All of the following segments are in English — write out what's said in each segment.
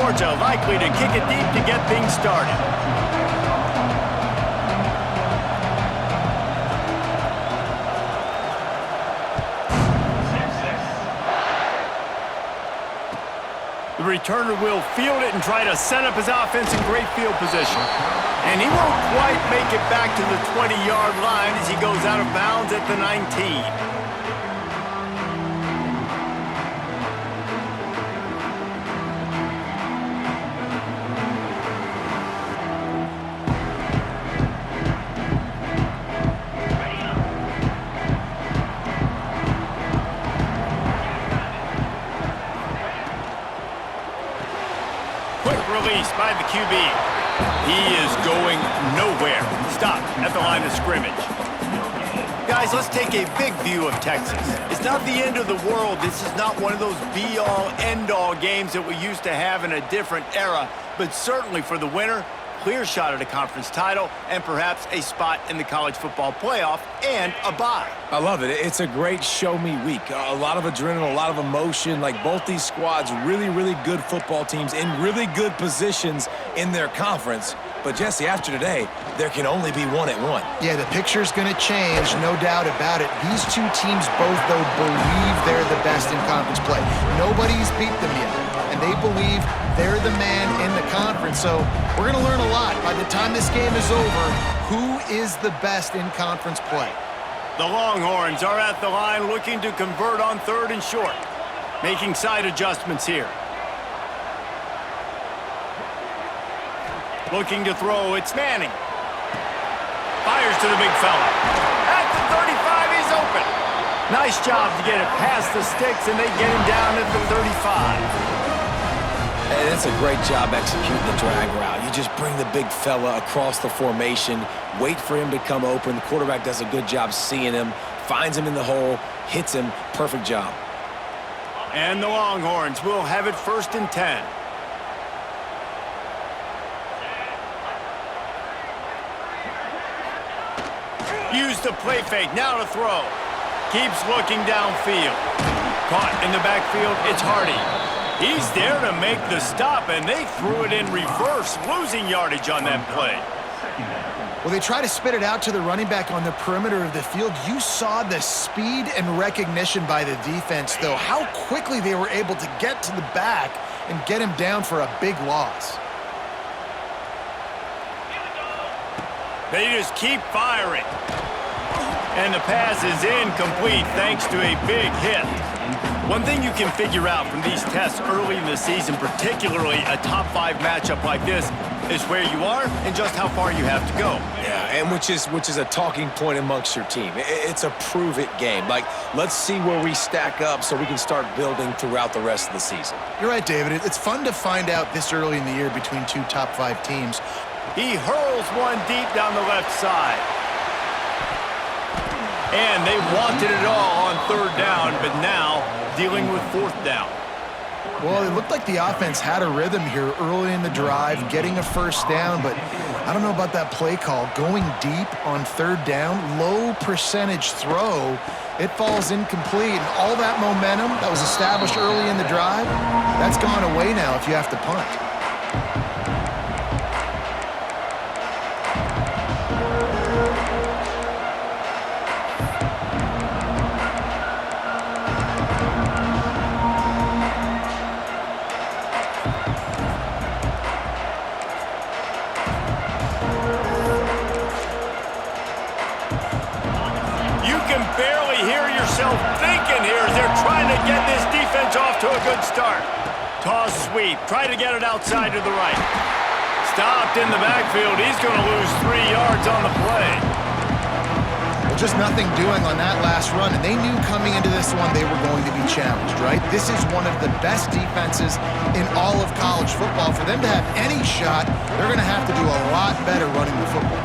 Georgia likely to kick it deep to get things started. The returner will field it and try to set up his offense in great field position. And he won't quite make it back to the 20-yard line as he goes out of bounds at the 19. Release by the QB. He is going nowhere. Stop at the line of scrimmage. Guys, let's take a big view of Texas. It's not the end of the world. This is not one of those be-all, end-all games that we used to have in a different era, but certainly for the winner, clear shot at a conference title and perhaps a spot in the college football playoff and a bye. I love it. It's a great show-me week. A lot of adrenaline, a lot of emotion. Like both these squads, really, really good football teams in really good positions in their conference. But, Jesse, after today, there can only be one at one. Yeah, the picture's going to change, no doubt about it. These two teams both, though, believe they're the best in conference play. Nobody's beat them yet, and they believe they're the man in the conference. So we're going to learn a lot. By the time this game is over, who is the best in conference play? The Longhorns are at the line looking to convert on 3rd and short. Making side adjustments here. Looking to throw, it's Manning. Fires to the big fella. At the 35, he's open. Nice job to get it past the sticks, and they get him down at the 35. And it's a great job executing the drag route. You just bring the big fella across the formation, wait for him to come open. The quarterback does a good job seeing him, finds him in the hole, hits him. Perfect job. And the Longhorns will have it 1st and 10. Use the play fake, now to throw. Keeps looking downfield. Caught in the backfield, it's Hardy. He's there to make the stop, and they threw it in reverse, losing yardage on that play. Well, they try to spit it out to the running back on the perimeter of the field. You saw the speed and recognition by the defense, though, how quickly they were able to get to the back and get him down for a big loss. They just keep firing. And the pass is incomplete thanks to a big hit. One thing you can figure out from these tests early in the season, particularly a top 5 matchup like this, is where you are and just how far you have to go. Yeah, and which is a talking point amongst your team. It's a prove-it game. Like, let's see where we stack up so we can start building throughout the rest of the season. You're right, David. It's fun to find out this early in the year between two top 5 teams. He hurls one deep down the left side. And they wanted it all on 3rd down, but now dealing with 4th down. Well, it looked like the offense had a rhythm here early in the drive, getting a 1st down, but I don't know about that play call. Going deep on 3rd down, low percentage throw, it falls incomplete, and all that momentum that was established early in the drive, that's gone away now if you have to punt. Thinking here as they're trying to get this defense off to a good start. Toss sweep, try to get it outside to the right. Stopped in the backfield. He's going to lose 3 yards on the play. Well, just nothing doing on that last run, and they knew coming into this one they were going to be challenged, right? This is one of the best defenses in all of college football. For them to have any shot, they're going to have to do a lot better running the football.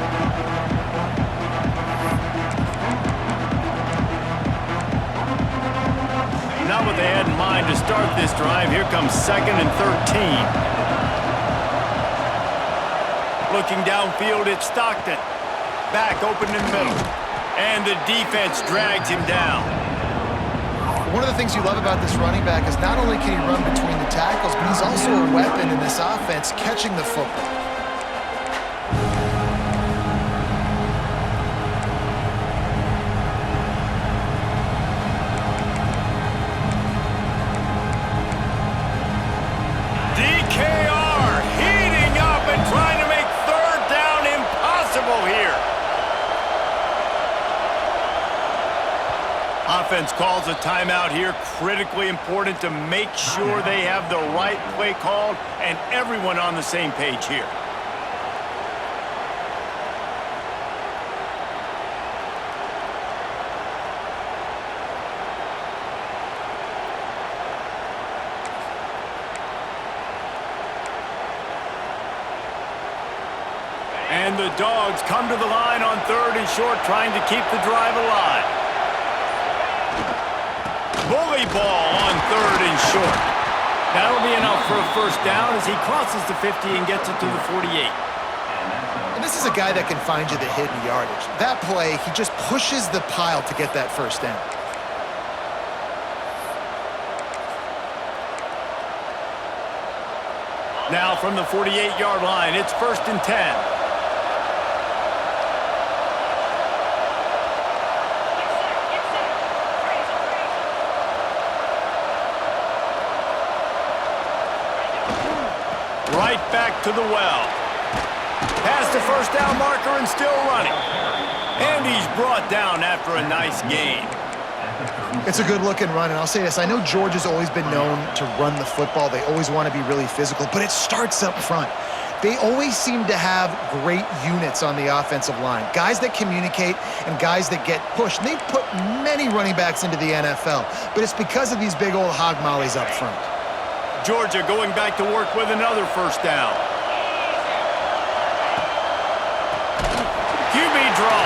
Not what they had in mind to start this drive. Here comes 2nd and 13. Looking downfield, it's Stockton. Back open in the middle. And the defense drags him down. One of the things you love about this running back is not only can he run between the tackles, but he's also a weapon in this offense catching the football. Offense calls a timeout here. Critically important to make sure they have the right play called and everyone on the same page here. And the Dogs come to the line on 3rd and short, trying to keep the drive alive. Bully ball on 3rd and short. That'll be enough for a first down as he crosses the 50 and gets it to the 48. And this is a guy that can find you the hidden yardage. That play, he just pushes the pile to get that first down. Now from the 48-yard line, it's 1st and 10. Right back to the well. Past the first down marker and still running. And he's brought down after a nice gain. It's a good-looking run, and I'll say this. I know Georgia's always been known to run the football. They always want to be really physical, but it starts up front. They always seem to have great units on the offensive line. Guys that communicate and guys that get pushed. And they've put many running backs into the NFL, but it's because of these big old hog mollies up front. Georgia going back to work with another first down. QB draw.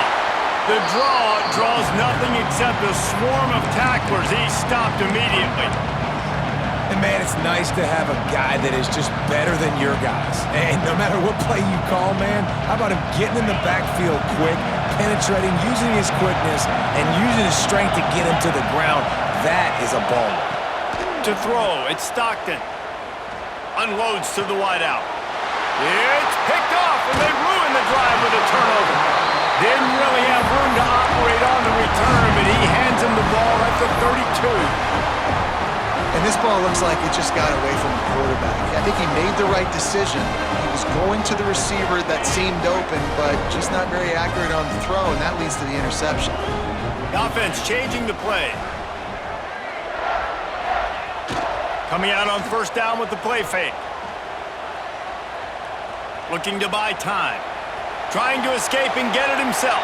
The draw draws nothing except a swarm of tacklers. He's stopped immediately. And, man, it's nice to have a guy that is just better than your guys. And no matter what play you call, man, how about him getting in the backfield quick, penetrating, using his quickness, and using his strength to get him to the ground? That is a baller. To throw, it's Stockton. Unloads to the wideout. It's picked off, and they ruin the drive with a turnover. Didn't really have room to operate on the return, but he hands him the ball at the 32. And this ball looks like it just got away from the quarterback. I think he made the right decision. He was going to the receiver that seemed open, but just not very accurate on the throw, and that leads to the interception. The offense changing the play. Coming out on first down with the play fake. Looking to buy time. Trying to escape and get it himself.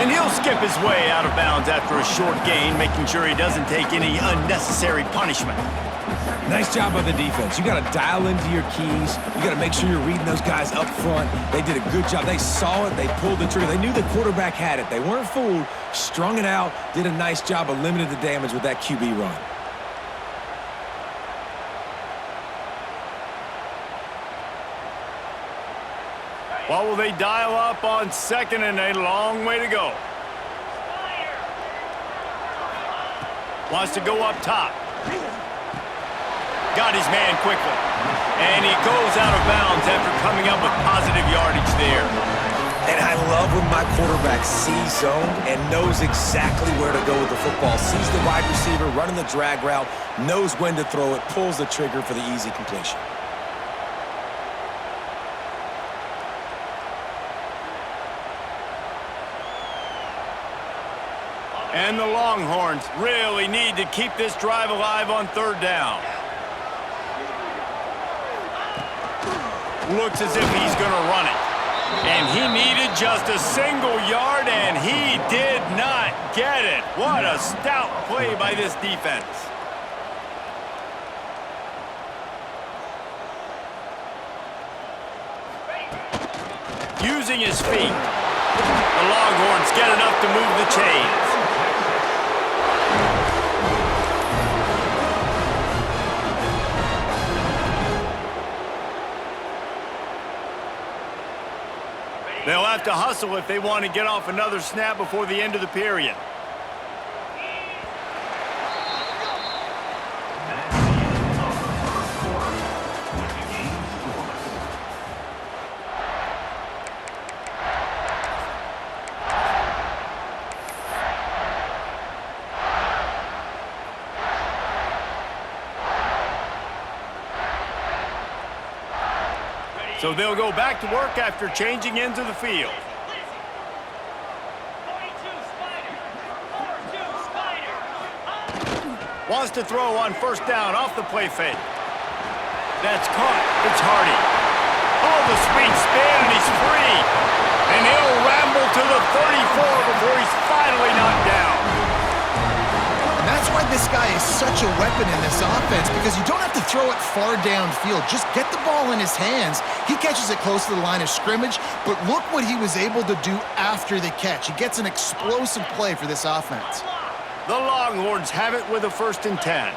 And he'll skip his way out of bounds after a short gain, making sure he doesn't take any unnecessary punishment. Nice job by the defense. You got to dial into your keys. You got to make sure you're reading those guys up front. They did a good job. They saw it. They pulled the trigger. They knew the quarterback had it. They weren't fooled. Strung it out. Did a nice job of limiting the damage with that QB run. What will they dial up on second and a long way to go? Wants to go up top. Got his man quickly. And he goes out of bounds after coming up with positive yardage there. And I love when my quarterback sees zone and knows exactly where to go with the football. Sees the wide receiver running the drag route, knows when to throw it, pulls the trigger for the easy completion. And the Longhorns really need to keep this drive alive on third down. Looks as if he's going to run it. And he needed just a single yard, and he did not get it. What a stout play by this defense. Using his feet, the Longhorns get enough to move the chains. They'll have to hustle if they want to get off another snap before the end of the period. So they'll go back to work after changing into the field. Wants to throw on first down off the play fake. That's caught. It's Hardy. Oh, the sweet spin, and he's free. And he'll ramble to the 34 before he's finally knocked down. And that's why this guy is such a weapon in this offense, because you don't have to throw it far downfield. Just get the ball in his hands. He catches it close to the line of scrimmage, but look what he was able to do after the catch. He gets an explosive play for this offense. The Longhorns have it with a 1st and 10.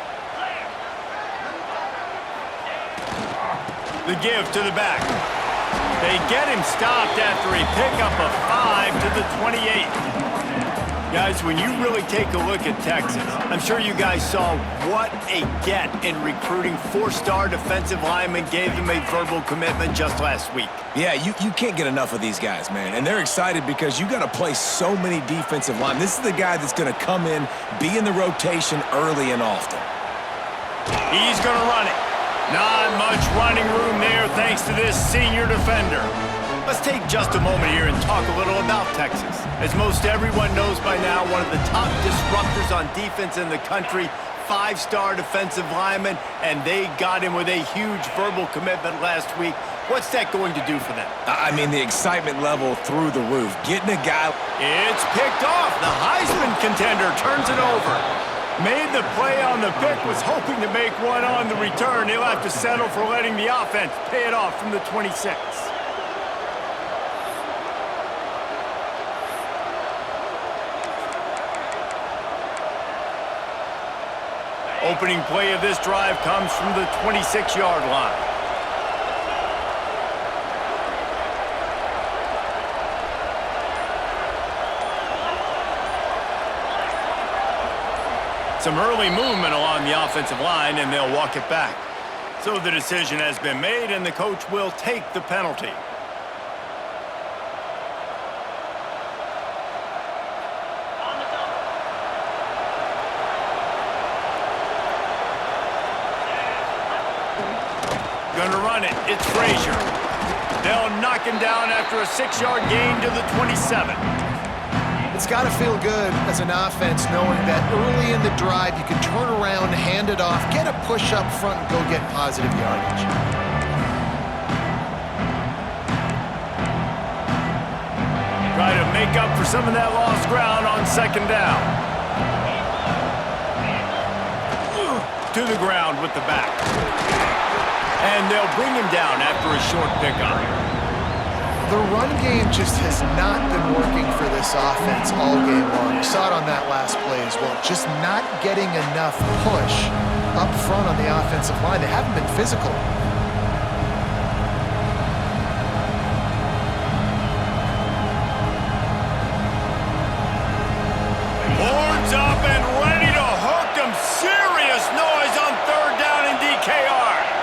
The give to the back. They get him stopped after a pickup of 5 to the 28. Guys, when you really take a look at Texas, I'm sure you guys saw what a get in recruiting 4-star defensive linemen gave them a verbal commitment just last week. Yeah, you can't get enough of these guys, man. And they're excited because you got to play so many defensive linemen. This is the guy that's going to come in, be in the rotation early and often. He's going to run it. Not much running room there thanks to this senior defender. Let's take just a moment here and talk a little about Texas. As most everyone knows by now, one of the top disruptors on defense in the country, 5-star defensive lineman, and they got him with a huge verbal commitment last week. What's that going to do for them? I mean, the excitement level through the roof. Getting a guy... It's picked off. The Heisman contender turns it over. Made the play on the pick, was hoping to make one on the return. He'll have to settle for letting the offense pay it off from the 26. Opening play of this drive comes from the 26-yard line. Some early movement along the offensive line, and they'll walk it back. So the decision has been made, and the coach will take the penalty. Gonna run it. It's Frazier. They'll knock him down after a 6-yard gain to the 27. It's got to feel good as an offense knowing that early in the drive you can turn around, hand it off, get a push up front, and go get positive yardage. Try to make up for some of that lost ground on 2nd down. To the ground with the back. And they'll bring him down after a short pickup. The run game just has not been working for this offense all game long. You saw it on that last play as well. Just not getting enough push up front on the offensive line. They haven't been physical. Horns up and ready to hook them. Serious noise on 3rd down in DKR.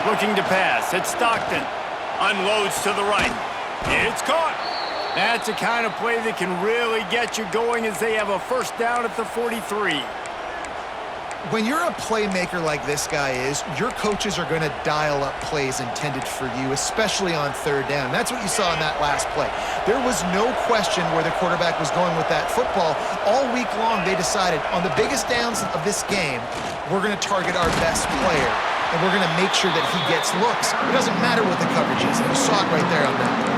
Looking to pass. It's Stockton. Unloads to the right. It's caught. That's the kind of play that can really get you going as they have a 1st down at the 43. When you're a playmaker like this guy is, your coaches are going to dial up plays intended for you, especially on 3rd down. That's what you saw in that last play. There was no question where the quarterback was going with that football. All week long, they decided on the biggest downs of this game, we're going to target our best player, and we're going to make sure that he gets looks. It doesn't matter what the coverage is. You saw it right there on that play.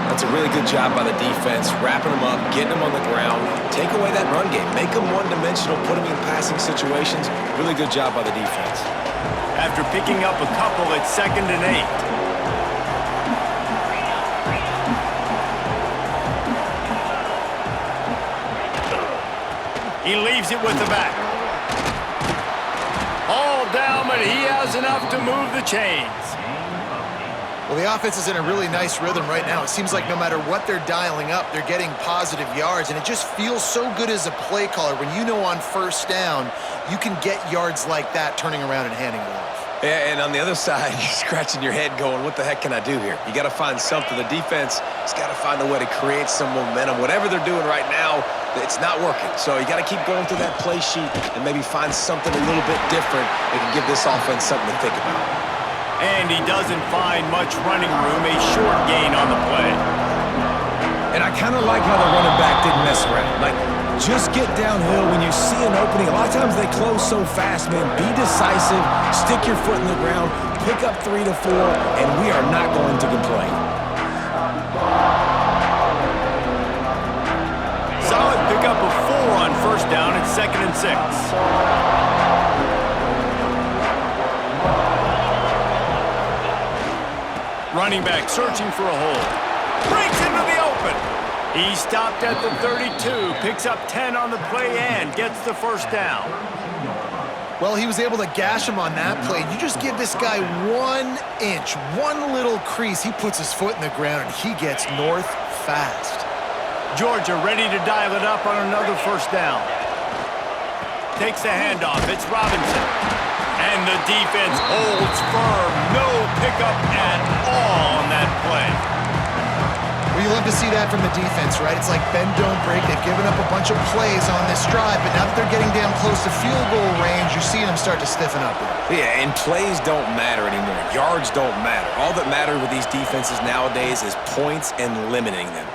That's a really good job by the defense, wrapping them up, getting them on the ground. Take away that run game. Make them one-dimensional, put them in passing situations. Really good job by the defense. After picking up a couple, it's 2nd and 8. He leaves it with the back. All down, but he has enough to move the chains. Well, the offense is in a really nice rhythm right now. It seems like no matter what they're dialing up, they're getting positive yards, and it just feels so good as a play caller when you know on 1st down you can get yards like that turning around and handing it off. And on the other side, you're scratching your head going, what the heck can I do here? You got to find something. The defense has got to find a way to create some momentum. Whatever they're doing right now, it's not working. So you got to keep going through that play sheet and maybe find something a little bit different that can give this offense something to think about. And he doesn't find much running room, a short gain on the play. And I kind of like how the running back didn't mess around. Like, just get downhill when you see an opening. A lot of times they close so fast, man. Be decisive, stick your foot in the ground, pick up 3 to 4, and we are not going to complain. Solid pickup of 4 on first down at 2nd and 6. Running back searching for a hole. Breaks into the open. He stopped at the 32, picks up 10 on the play and gets the first down. Well, he was able to gash him on that play. You just give this guy 1 inch, one little crease. He puts his foot in the ground, and he gets north fast. Georgia ready to dial it up on another first down. Takes the handoff. It's Robinson. And the defense holds firm. No pickup at all on that play. Well, you love to see that from the defense, right? It's like bend, don't break. They've given up a bunch of plays on this drive, but now that they're getting down close to field goal range, you're seeing them start to stiffen up. Yeah, and plays don't matter anymore. Yards don't matter. All that matters with these defenses nowadays is points and limiting them.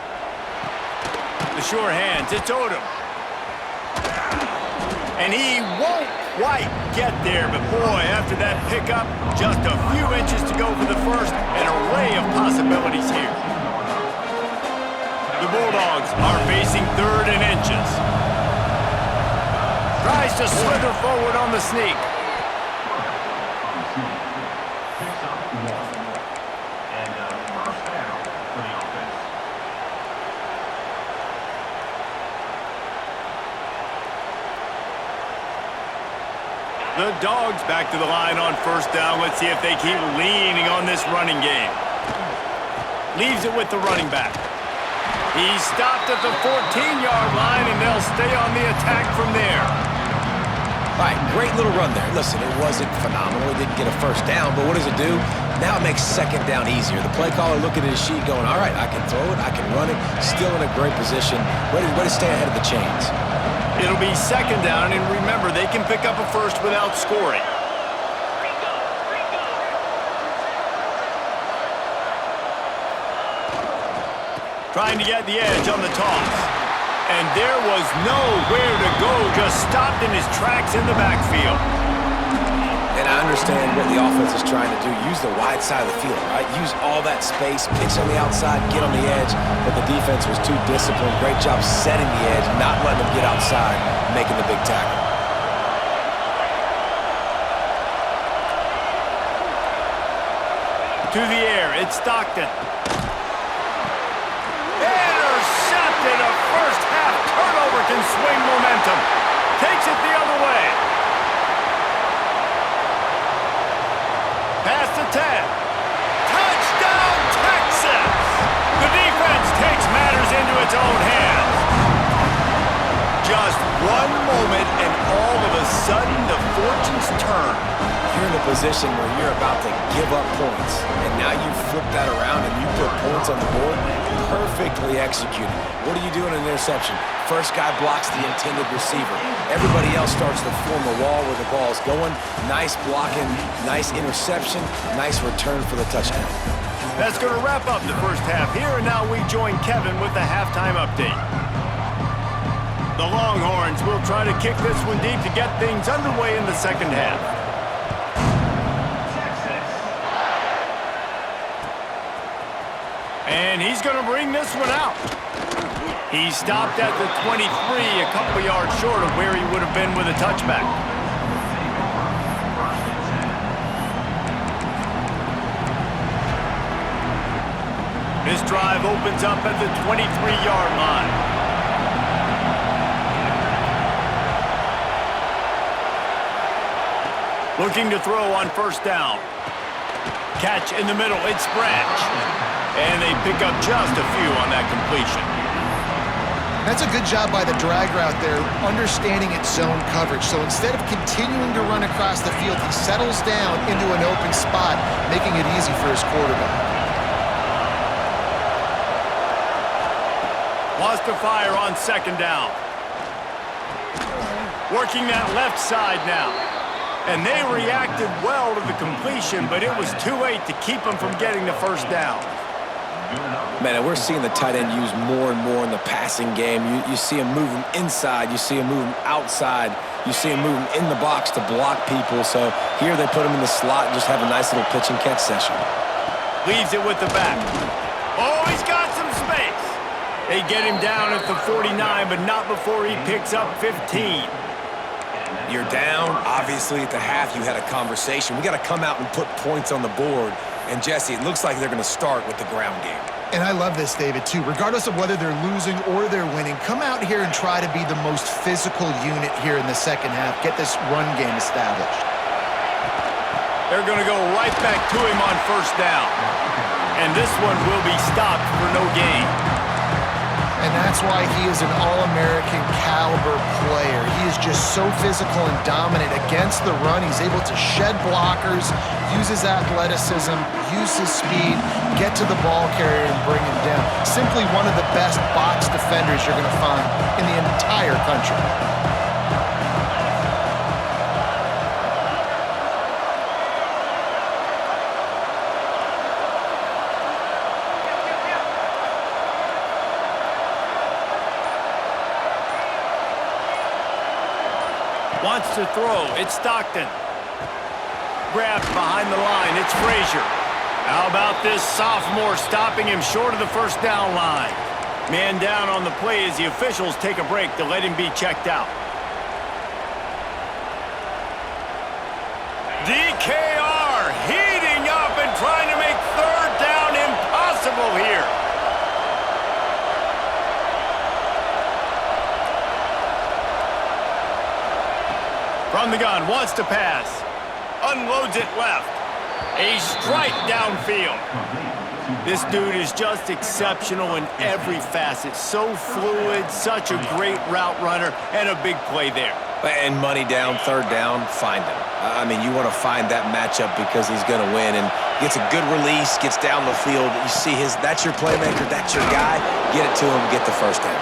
The sure hands. It's Odom. And he won't quite get there, but boy, after that pickup, just a few inches to go for the first. An array of possibilities here. The Bulldogs are facing 3rd and inches. Tries to slither forward on the sneak. The Dogs back to the line on first down. Let's see if they keep leaning on this running game. Leaves it with the running back. He stopped at the 14-yard line, and they'll stay on the attack from there. All right, great little run there. Listen, it wasn't phenomenal. It didn't get a first down, but what does it do? Now it makes 2nd down easier. The play caller looking at his sheet going, all right, I can throw it, I can run it, still in a great position. Way to stay ahead of the chains. It'll be 2nd down, and remember, they can pick up a first without scoring. Trying to get the edge on the toss. And there was nowhere to go, just stopped in his tracks in the backfield. And I understand what the offense is trying to do. Use the wide side of the field, right? Use all that space, pitch on the outside, get on the edge. But the defense was too disciplined. Great job setting the edge, not letting them get outside, making the big tackle. To the air, it's Stockton. Intercepted, a first-half turnover can swing momentum. Takes it the other way. Pass to 10. Touchdown, Texas! The defense takes matters into its own hands. Just one moment, and all of a sudden, the fortunes turn. You're in a position where you're about to give up points, and now you flip that around and you put points on the board. Perfectly executed. What do you do in an interception? First guy blocks the intended receiver. Everybody else starts to form a wall where the ball is going. Nice blocking, nice interception, nice return for the touchdown. That's going to wrap up the first half here, and now we join Kevin with the halftime update. The Longhorns will try to kick this one deep to get things underway in the second half. And he's going to bring this one out. He stopped at the 23, a couple yards short of where he would have been with a touchback. This drive opens up at the 23-yard line. Looking to throw on first down. Catch in the middle, it's Branch. And they pick up just a few on that completion. That's a good job by the drag route there, understanding its zone coverage. So instead of continuing to run across the field, he settles down into an open spot, making it easy for his quarterback. Wants to fire on second down. Working that left side now. And they reacted well to the completion, but it was too late to keep them from getting the first down. Man, and we're seeing the tight end used more and more in the passing game. You see him moving inside. You see him moving outside. You see him moving in the box to block people. So here they put him in the slot and just have a nice little pitch and catch session. Leaves it with the back. Oh, he's got some space. They get him down at the 49, but not before he picks up 15. You're down. Obviously, at the half, you had a conversation. We got to come out and put points on the board. And, Jesse, it looks like they're going to start with the ground game. And I love this, David, too. Regardless of whether they're losing or they're winning, come out here and try to be the most physical unit here in the second half. Get this run game established. They're going to go right back to him on first down. And this one will be stopped for no gain. And that's why he is an All-American caliber player. He is just so physical and dominant against the run. He's able to shed blockers, use his athleticism, use his speed, get to the ball carrier and bring him down. Simply one of the best box defenders you're going to find in the entire country. Wants to throw. It's Stockton. Grabbed behind the line. It's Frazier. How about this sophomore stopping him short of the first down line? Man down on the play as the officials take a break to let him be checked out. DKR heating up and trying to make third down impossible here. From the gun, wants to pass. Unloads it left. A strike downfield. This dude is just exceptional in every facet. So fluid, such a great route runner, and a big play there. And money down, third down, find him. I mean, you want to find that matchup because he's going to win. And gets a good release, gets down the field. You see that's your playmaker, that's your guy. Get it to him, get the first down.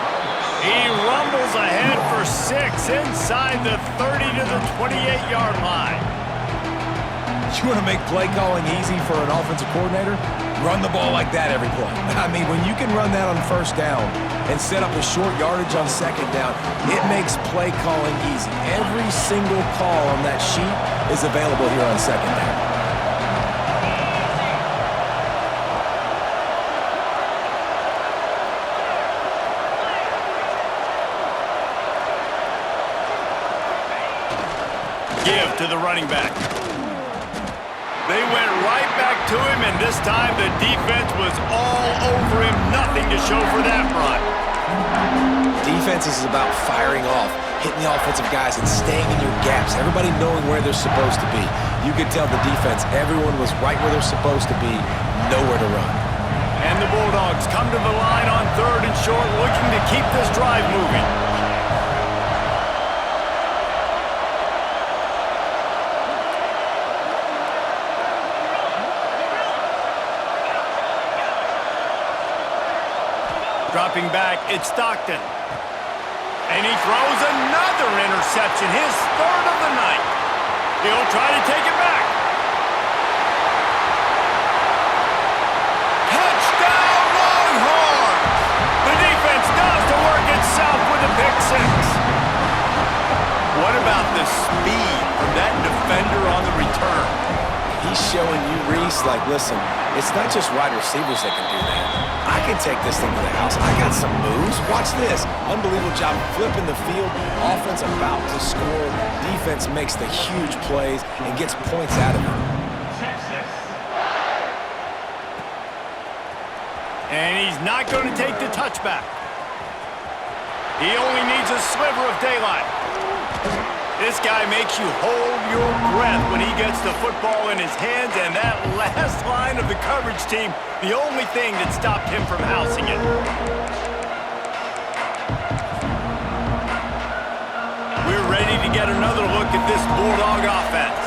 He rumbles ahead for 6 inside the 30 to the 28-yard line. You want to make play calling easy for an offensive coordinator? Run the ball like that every play. I mean, when you can run that on first down and set up a short yardage on second down, it makes play calling easy. Every single call on that sheet is available here on second down. Give to the running back. They went right back to him, and this time the defense was all over him. Nothing to show for that run. Defense is about firing off, hitting the offensive guys, and staying in your gaps. Everybody knowing where they're supposed to be. You could tell the defense, everyone was right where they're supposed to be, nowhere to run. And the Bulldogs come to the line on third and short, looking to keep this drive moving. Dropping back, it's Stockton. And he throws another interception, his third of the night. He'll try to take it back. Touchdown, Longhorns! The defense does the work itself with a pick six. What about the speed from that defender on the return? He's showing you, Reese, like, listen, it's not just wide receivers that can do that. I can take this thing to the house. I got some moves. Watch this. Unbelievable job flipping the field. Offense about to score. Defense makes the huge plays and gets points out of it. And he's not going to take the touchback. He only needs a sliver of daylight. This guy makes you hold your breath when he gets the football in his hands, and that last line of the coverage team, the only thing that stopped him from housing it. to get another look at this Bulldog offense.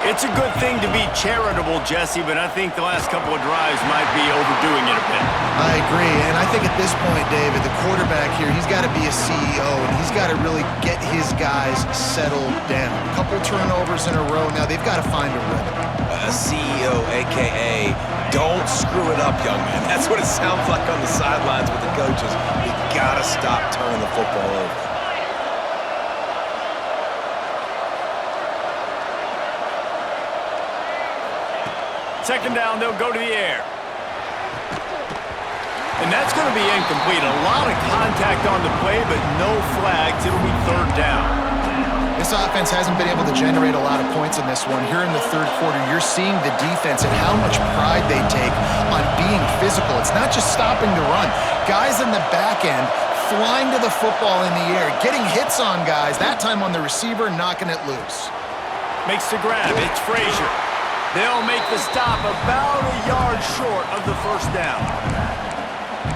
It's a good thing to be charitable, Jesse, but I think the last couple of drives might be overdoing it a bit. I agree, and I think at this point, David, the quarterback here, he's got to be a CEO, and he's got to really get his guys settled down. A couple turnovers in a row. Now they've got to find a rhythm. A CEO, a.k.a. don't screw it up, young man. That's what it sounds like on the sidelines with the coaches. You got to stop turning the football over. Second down, they'll go to the air. And that's going to be incomplete. A lot of contact on the play, but no flags. It'll be third down. This offense hasn't been able to generate a lot of points in this one. Here in the third quarter, you're seeing the defense and how much pride they take on being physical. It's not just stopping the run. Guys in the back end flying to the football in the air, getting hits on guys, that time on the receiver, knocking it loose. Makes the grab. It's Frazier. They'll make the stop about a yard short of the first down.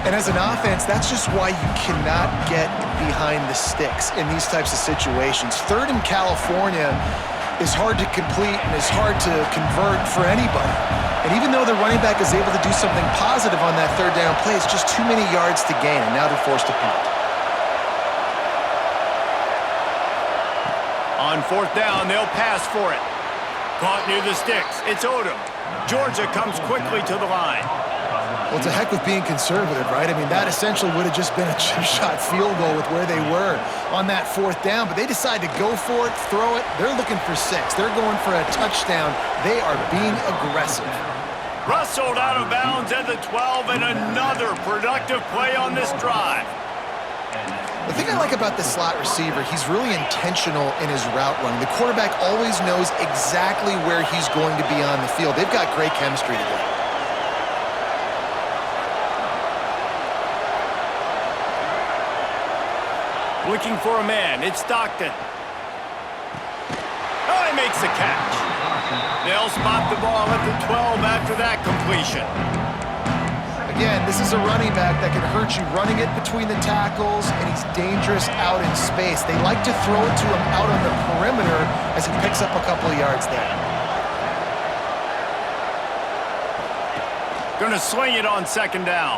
And as an offense, that's just why you cannot get behind the sticks in these types of situations. Third in California is hard to complete and is hard to convert for anybody. And even though the running back is able to do something positive on that third down play, it's just too many yards to gain, and now they're forced to punt. On fourth down, they'll pass for it. Caught near the sticks. It's Odom. Georgia comes quickly to the line. Well, it's a heck with being conservative, right? I mean, that essentially would have just been a chip shot field goal with where they were on that fourth down, but they decide to go for it, throw it. They're looking for 6. They're going for a touchdown. They are being aggressive. Rustled out of bounds at the 12, and another productive play on this drive. The thing I like about the slot receiver, he's really intentional in his route running. The quarterback always knows exactly where he's going to be on the field. They've got great chemistry together. Looking for a man. It's Stockton. Oh, he makes the catch. They'll spot the ball at the 12 after that completion. Again, this is a running back that can hurt you running it between the tackles, and he's dangerous out in space. They like to throw it to him out on the perimeter as he picks up a couple of yards there. Going to swing it on second down.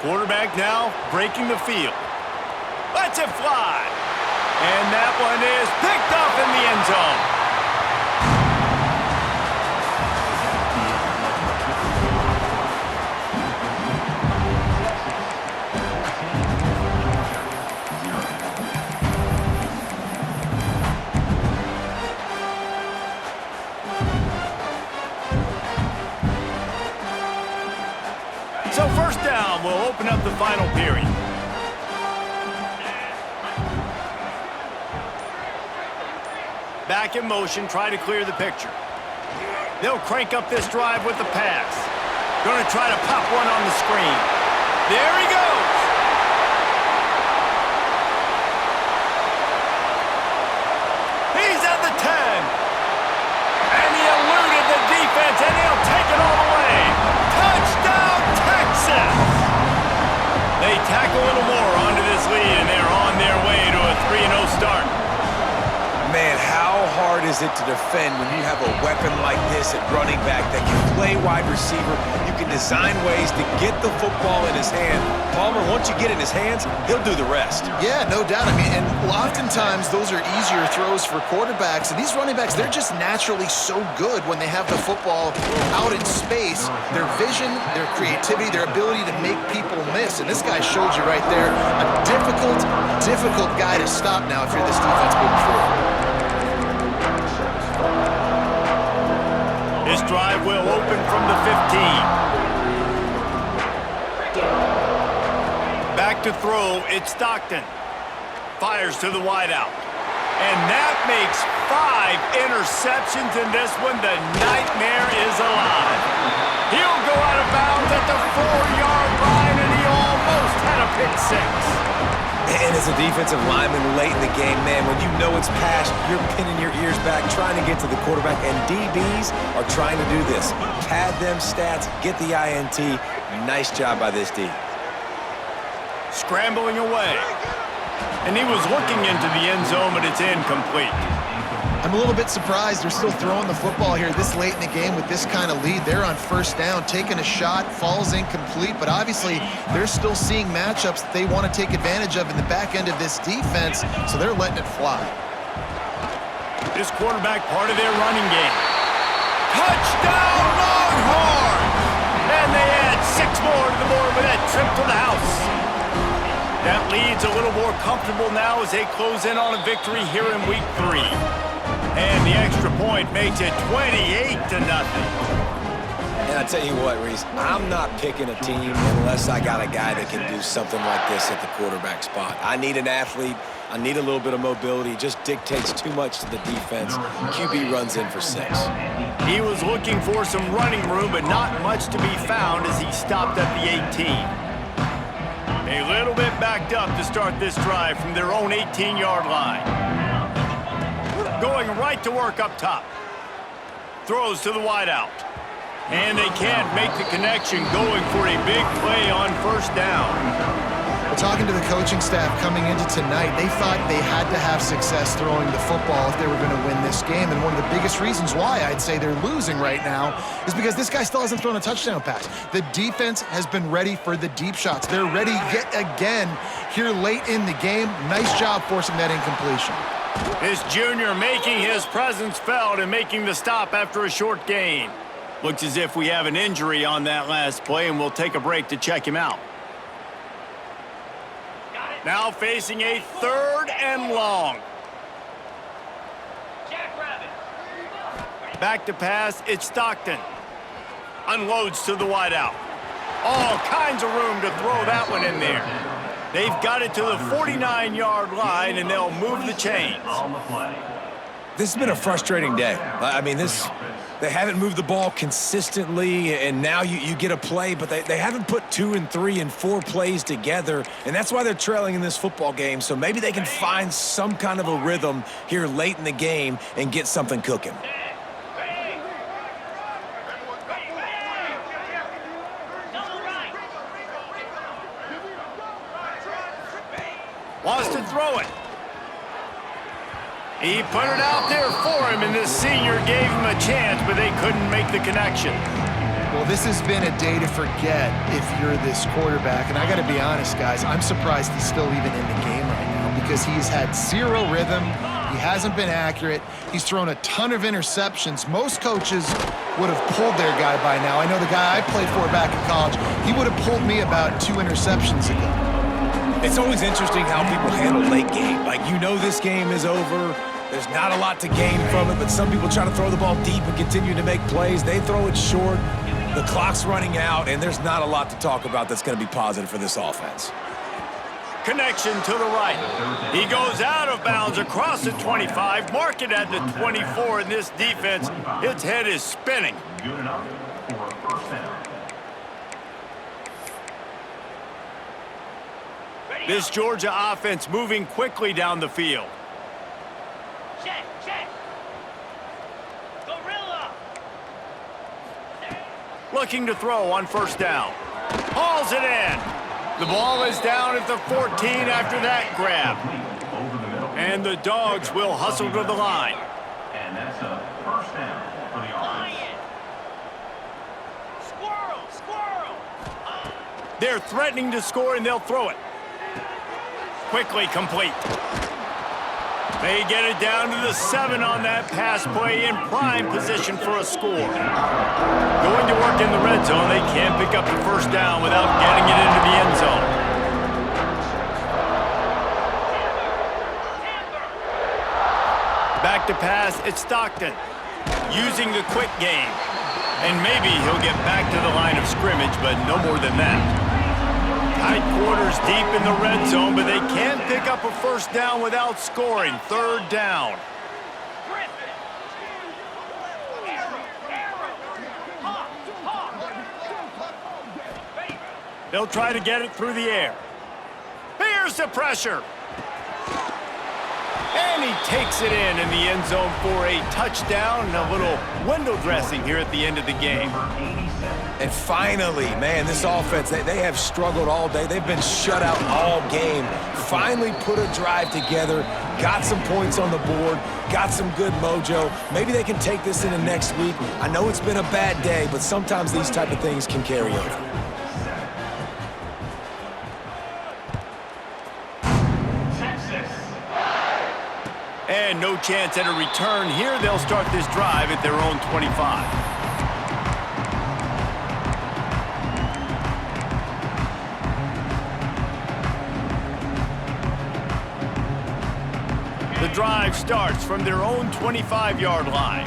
Quarterback now breaking the field. Lets it fly. And that one is picked up in the end zone. So first down will open up the final period. Back in motion, try to clear the picture. They'll crank up this drive with the pass. Going to try to pop one on the screen. There he goes. He's at the 10. And he eluded the defense, and he'll take it all the way. Touchdown, Texas! They tack a little more onto this lead, and they're on their way to a 3-0 start. Man, how hard is it to defend when you have a weapon like this at running back that can play wide receiver? You can design ways to get the football in his hand. Palmer, once you get it in his hands, he'll do the rest. Yeah, no doubt. I mean, and oftentimes those are easier throws for quarterbacks. And these running backs, they're just naturally so good when they have the football out in space. Their vision, their creativity, their ability to make people miss. And this guy showed you right there, a difficult guy to stop now if you're this defense moving forward. This drive will open from the 15. Back to throw, it's Stockton. Fires to the wideout. And that makes 5 interceptions in this one. The nightmare is alive. He'll go out of bounds at the 4-yard line, and he almost had a pick 6. And as a defensive lineman late in the game, man, when you know it's past, you're pinning your ears back, trying to get to the quarterback, and DBs are trying to do this. Pad them stats, get the INT. Nice job by this D. Scrambling away. And he was looking into the end zone, but it's incomplete. I'm a little bit surprised they're still throwing the football here this late in the game with this kind of lead. They're on first down, taking a shot, falls incomplete, but obviously they're still seeing matchups that they want to take advantage of in the back end of this defense, so they're letting it fly. This quarterback part of their running game. Touchdown, Longhorns! And they add 6 more to the board with that trip to the house. That lead's a little more comfortable now as they close in on a victory here in week 3. And the extra point makes it 28-0. And I tell you what, Reese, I'm not picking a team unless I got a guy that can do something like this at the quarterback spot. I need an athlete. I need a little bit of mobility. It just dictates too much to the defense. QB runs in for 6. He was looking for some running room, but not much to be found as he stopped at the 18. A little bit backed up to start this drive from their own 18-yard line. Going right to work up top. Throws to the wideout. And they can't make the connection, going for a big play on first down. Well, talking to the coaching staff coming into tonight, they thought they had to have success throwing the football if they were going to win this game. And one of the biggest reasons why I'd say they're losing right now is because this guy still hasn't thrown a touchdown pass. The defense has been ready for the deep shots. They're ready yet again here late in the game. Nice job forcing that incompletion. This junior making his presence felt and making the stop after a short gain. Looks as if we have an injury on that last play, and we'll take a break to check him out. Now facing a 3rd and long. Back to pass, it's Stockton. Unloads to the wideout. All kinds of room to throw that one in there. They've got it to the 49-yard line, and they'll move the chains. This has been a frustrating day. I mean, they haven't moved the ball consistently, and now you get a play, but they haven't put 2 and 3 and 4 plays together, and that's why they're trailing in this football game. So maybe they can find some kind of a rhythm here late in the game and get something cooking. Wants to throw it. He put it out there for him, and this senior gave him a chance, but they couldn't make the connection. Well, this has been a day to forget if you're this quarterback. And I got to be honest, guys, I'm surprised he's still even in the game right now because he's had 0 rhythm. He hasn't been accurate. He's thrown a ton of interceptions. Most coaches would have pulled their guy by now. I know the guy I played for back in college, he would have pulled me about 2 interceptions ago. It's always interesting how people handle late game. Like, you know this game is over. There's not a lot to gain from it, but some people try to throw the ball deep and continue to make plays. They throw it short. The clock's running out, and there's not a lot to talk about that's going to be positive for this offense. Connection to the right. He goes out of bounds across the 25, mark it at the 24, and this defense, its head is spinning. Good enough for a first down. This Georgia offense moving quickly down the field. Check. Gorilla. Looking to throw on first down. Hauls it in. The ball is down at the 14 after that grab. And the Dogs will hustle to the line. And that's a first down for the offense. Squirrel. They're threatening to score, and they'll throw it. Quickly complete. They get it down to the 7 on that pass play, in prime position for a score. Going to work in the red zone, they can't pick up the first down without getting it into the end zone. Back to pass, it's Stockton. Using the quick game. And maybe he'll get back to the line of scrimmage, but no more than that. Tight quarters deep in the red zone, but they can't pick up a first down without scoring. 3rd down. They'll try to get it through the air. Here's the pressure. And he takes it in the end zone for a touchdown. A little window dressing here at the end of the game. Number 87. And finally, man, this offense, they have struggled all day. They've been shut out all game. Finally put a drive together, got some points on the board, got some good mojo. Maybe they can take this into next week. I know it's been a bad day, but sometimes these type of things can carry over. And no chance at a return here. They'll start this drive at their own 25. The drive starts from their own 25-yard line.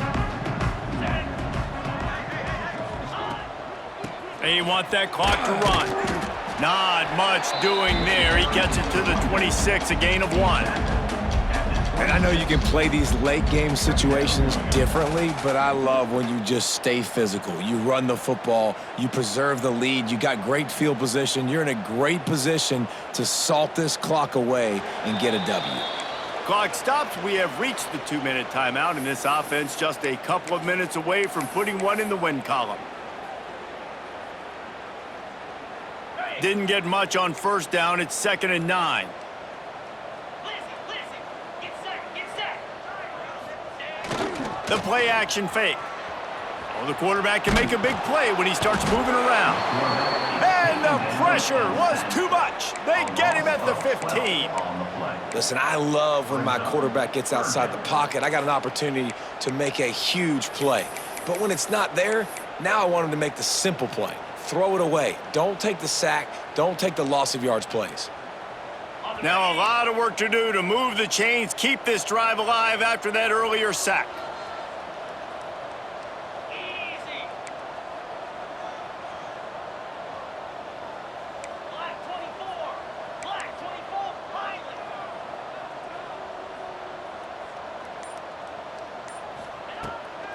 They want that clock to run. Not much doing there. He gets it to the 26, a gain of 1. And I know you can play these late-game situations differently, but I love when you just stay physical. You run the football, you preserve the lead, you got great field position. You're in a great position to salt this clock away and get a W. Clock stops. We have reached the 2-minute timeout, and this offense just a couple of minutes away from putting one in the win column. Didn't get much on first down. It's 2nd and 9. The play action fake. Oh, the quarterback can make a big play when he starts moving around. And the pressure was too much. They get him at the 15. Listen, I love when my quarterback gets outside the pocket. I got an opportunity to make a huge play. But when it's not there, now I want him to make the simple play. Throw it away. Don't take the sack. Don't take the loss of yards plays. Now a lot of work to do to move the chains, keep this drive alive after that earlier sack.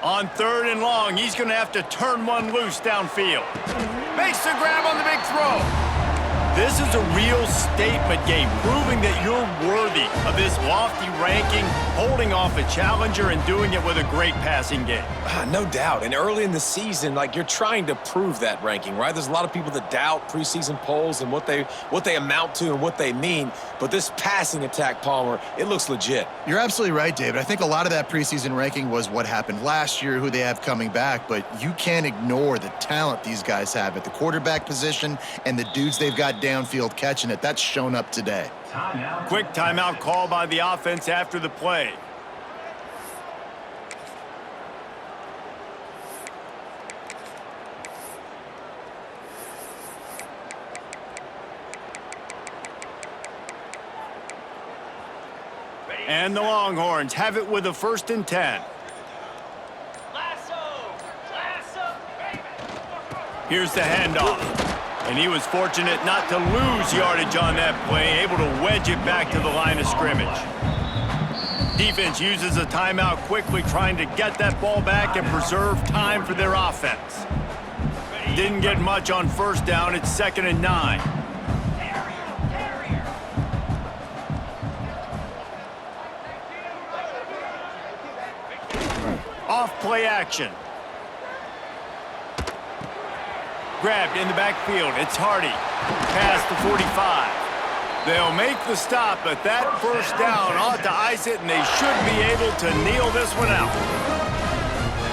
On 3rd and long, he's going to have to turn one loose downfield. Makes the grab on the big throw. This is a real statement game, proving that you're worthy of this lofty ranking, holding off a challenger and doing it with a great passing game. No doubt. And early in the season, like, you're trying to prove that ranking, right? There's a lot of people that doubt preseason polls and what they amount to and what they mean. But this passing attack, Palmer, it looks legit. You're absolutely right, David. I think a lot of that preseason ranking was what happened last year, who they have coming back. But you can't ignore the talent these guys have at the quarterback position and the dudes they've got downfield catching it. That's shown up today. Quick timeout call by the offense after the play. And the Longhorns have it with a 1st and 10. Here's the handoff. And he was fortunate not to lose yardage on that play, able to wedge it back to the line of scrimmage. Defense uses a timeout quickly, trying to get that ball back and preserve time for their offense. Didn't get much on first down. It's 2nd and 9. Off play action. Grabbed in the backfield. It's Hardy. Past the 45. They'll make the stop, but that first down ought to ice it, and they should be able to kneel this one out.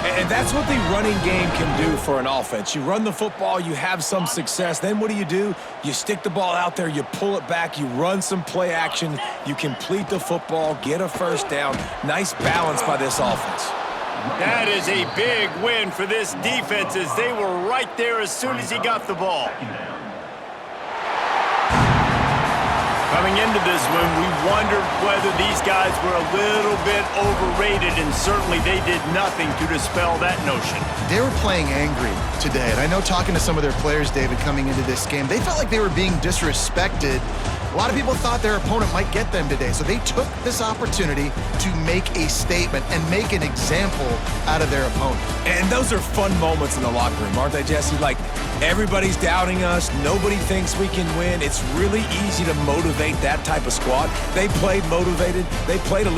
And that's what the running game can do for an offense. You run the football, you have some success. Then what do? You stick the ball out there, you pull it back, you run some play action, you complete the football, get a first down. Nice balance by this offense. That is a big win for this defense, as they were right there as soon as he got the ball. Coming into this one, we wondered whether these guys were a little bit overrated, and certainly they did nothing to dispel that notion. They were playing angry today, and I know talking to some of their players, David, coming into this game, they felt like they were being disrespected. A lot of people thought their opponent might get them today, so they took this opportunity to make a statement and make an example out of their opponent. And those are fun moments in the locker room, aren't they, Jesse? Like, everybody's doubting us. Nobody thinks we can win. It's really easy to motivate that type of squad. They played motivated. They played a little